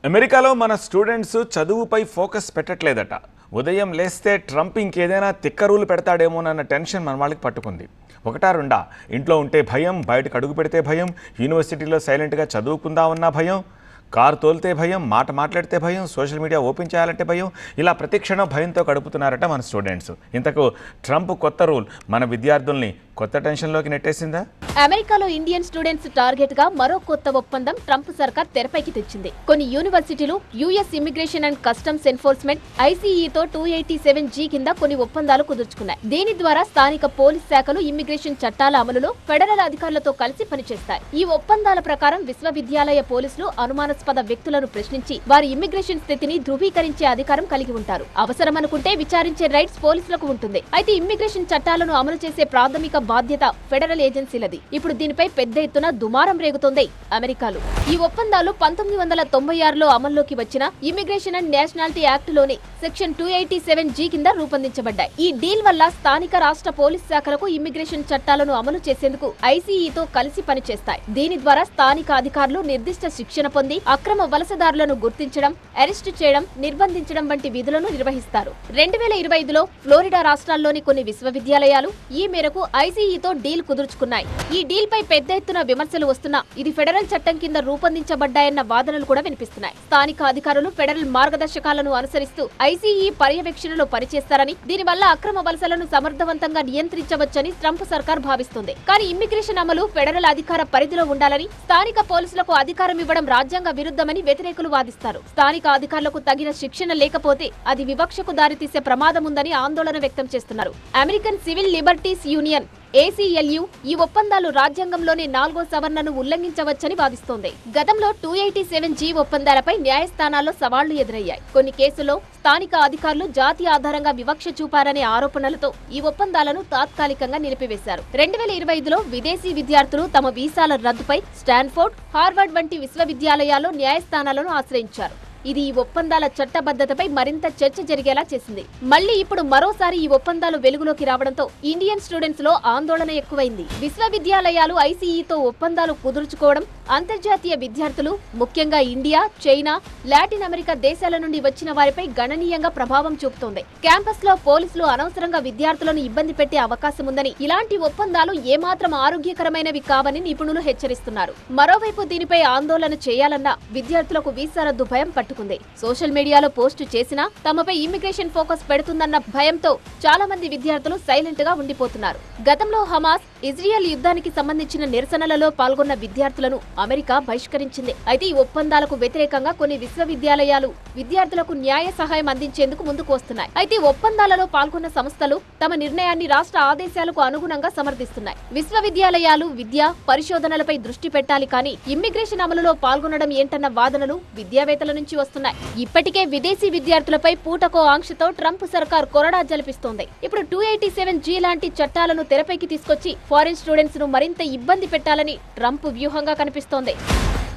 అమెరికాలో మన students చదువుపై focus పెట్టట్లేదట. ఉదయం లేస్తే ట్రంప్ ఇంకేదైనా తిక్క రూలు పెడతాడేమోనన్న టెన్షన్ మన వాళ్ళకి పట్టుకుంది. ఒకటా రెండా, ఇంట్లో ఉంటే భయం, బయటకు అడుగు పెడితే భయం, యూనివర్సిటీలో సైలెంట్గా చదువుకుందామన్నా భయం, కారు తోలితే భయం, మాట మాట్లాడితే భయం, సోషల్ మీడియా ఓపెన్ చేయాలంటే భయం, ఇలా ప్రతి క్షణం భయంతో గడుపుతున్నారట మన స్టూడెంట్స్. ఇంతకు ట్రంప్ కొత్త రూల్ మన విద్యార్థుల్ని కొత్త టెన్షన్లోకి నెట్టేసిందా? అమెరికాలో ఇండియన్ స్టూడెంట్స్ టార్గెట్ గా మరో కొత్త ఒప్పందం ట్రంప్ సర్కార్ తెరపైకి తెచ్చింది. కొన్ని యూనివర్సిటీలు US immigration and customs enforcement ఐసీఈతో 287G కింద కొన్ని ఒప్పందాలు కుదుర్చుకున్నాయి. దీని ద్వారా స్థానిక పోలీస్ శాఖలు ఇమిగ్రేషన్ చట్టాల అమలులో ఫెడరల్ అధికారులతో కలిసి పనిచేస్తాయి. ఈ ఒప్పందాల ప్రకారం విశ్వవిద్యాలయ పోలీసులు అనుమానాస్పద వ్యక్తులను ప్రశ్నించి వారి ఇమిగ్రేషన్ స్థితిని ధృవీకరించే అధికారం కలిగి ఉంటారు. అవసరమనుకుంటే విచారించే రైట్స్ పోలీసులకు ఉంటుంది. అయితే ఇమిగ్రేషన్ చట్టాలను అమలు చేసే ప్రాథమిక బాధ్యత ఫెడరల్ ఏజెన్సీలది. ఇప్పుడు దీనిపై పెద్ద ఎత్తున దుమారం రేగుతోంది అమెరికాలో. ఈ ఒప్పందాలు 1996లో అమల్లోకి వచ్చిన ఇమిగ్రేషన్ అండ్ నేషనాలిటీ యాక్ట్ లోని సెక్షన్ 287G కింద రూపొందించబడ్డాయి. ఈ డీల్ వల్ల స్థానిక రాష్ట్ర పోలీస్ శాఖలకు ఇమిగ్రేషన్ చట్టాలను అమలు చేసేందుకు ఐసీఈతో కలిసి పనిచేస్తాయి. దీని ద్వారా స్థానిక అధికారులు నిర్దిష్ట శిక్షణ పొంది అక్రమ వలసదారులను గుర్తించడం, అరెస్టు చేయడం, నిర్బంధించడం వంటి విధులను నిర్వహిస్తారు. 2025లో ఫ్లోరిడా రాష్ట్రాల్లోని కొన్ని విశ్వవిద్యాలయాలు ఈ మేరకు ఐసీఈతో డీల్ కుదుర్చుకున్నాయి. ఈ డీల్ పై పెద్ద ఎత్తున విమర్శలు వస్తున్నా ఇది ఫెడరల్ చట్టం కింద రూపొందించబడ్డాయన్న వాదనలు కూడా వినిపిస్తున్నాయి. స్థానిక అధికారులు ఫెడరల్ మార్గదర్శకాలను అనుసరిస్తూ ఐసీఈ పర్యవేక్షణలో పనిచేస్తారని, దీనివల్ల అక్రమ వలసలను సమర్థవంతంగా నియంత్రించవచ్చని ట్రంప్ సర్కార్ భావిస్తుంది. కానీ ఇమ్మిగ్రేషన్ అమలు ఫెడరల్ అధికార పరిధిలో ఉండాలని, స్థానిక పోలీసులకు అధికారం ఇవ్వడం రాజ్యాంగ విరుద్ధమని వ్యతిరేకులు వాదిస్తారు. స్థానిక అధికారులకు తగిన శిక్షణ లేకపోతే అది వివక్షకు దారితీసే ప్రమాదం ఉందని ఆందోళన వ్యక్తం చేస్తున్నారు. American civil liberties union ACLU ఈ ఒప్పందాలు రాజ్యాంగంలోని 4వ సవరణను ఉల్లంఘించవచ్చని వాదిస్తోంది. గతంలో 287G ఒప్పందాలపై న్యాయస్థానాల్లో సవాళ్లు ఎదురయ్యాయి. కొన్ని కేసుల్లో స్థానిక అధికారులు జాతి ఆధారంగా వివక్ష చూపారనే ఆరోపణలతో ఈ ఒప్పందాలను తాత్కాలికంగా నిలిపివేశారు. 2025లో విదేశీ విద్యార్థులు తమ వీసాల రద్దుపై స్టాన్ఫోర్డ్, హార్వర్డ్ వంటి విశ్వవిద్యాలయాల్లో న్యాయస్థానాలను ఆశ్రయించారు. ఇది ఈ ఒప్పందాల చట్టబద్ధతపై మరింత చర్చ జరిగేలా చేసింది. మళ్లీ ఇప్పుడు మరోసారి ఈ ఒప్పందాలు వెలుగులోకి రావడంతో ఇండియన్ స్టూడెంట్స్ లో ఆందోళన ఎక్కువైంది. విశ్వవిద్యాలయాలు ఐసీఈతో ఒప్పందాలు కుదుర్చుకోవడం అంతర్జాతీయ విద్యార్థులు, ముఖ్యంగా ఇండియా, చైనా, లాటిన్ అమెరికా దేశాల నుండి వచ్చిన వారిపై గణనీయంగా ప్రభావం చూపుతోంది. క్యాంపస్ లో పోలీసులు అనవసరంగా విద్యార్థులను ఇబ్బంది పెట్టే అవకాశం ఉందని, ఇలాంటి ఒప్పందాలు ఏమాత్రం ఆరోగ్యకరమైనవి కావని నిపుణులు హెచ్చరిస్తున్నారు. మరోవైపు దీనిపై ఆందోళన చేయాలన్నా విద్యార్థులకు వీసా రద్దు భయం పట్టుకుంది. సోషల్ మీడియాలో పోస్టు చేసినా తమపై ఇమిగ్రేషన్ ఫోకస్ పెడుతుందన్న భయంతో చాలా మంది విద్యార్థులు సైలెంట్ గా ఉండిపోతున్నారు. గతంలో హమాస్, ఇజ్రాయెల్ యుద్ధానికి సంబంధించిన నిరసనలలో పాల్గొన్న విద్యార్థులను అమెరికా బహిష్కరించింది. అయితే ఈ ఒప్పందాలకు వ్యతిరేకంగా కొన్ని విశ్వవిద్యాలయాలు విద్యార్థులకు న్యాయ సహాయం అందించేందుకు ముందుకు వస్తున్నాయి. అయితే ఒప్పందాలలో పాల్గొన్న సంస్థలు తమ నిర్ణయాన్ని రాష్ట్ర ఆదేశాలకు అనుగుణంగా సమర్థిస్తున్నాయి. విశ్వవిద్యాలయాలు విద్య, పరిశోధనలపై దృష్టి పెట్టాలి, కానీ ఇమ్మిగ్రేషన్ అమలులో పాల్గొనడం ఏంటన్న వాదనలు విద్యావేత్తల నుంచి వస్తున్నాయి. ఇప్పటికే విదేశీ విద్యార్థులపై పూటకో ఆంక్షతో ట్రంప్ సర్కార్ కొరడా జలిపిస్తోంది. ఇప్పుడు 287G లాంటి చట్టాలను తెరపైకి తీసుకొచ్చి ఫారిన్ స్టూడెంట్స్ ను మరింత ఇబ్బంది పెట్టాలని ట్రంప్ వ్యూహంగా కనిపిస్తోంది.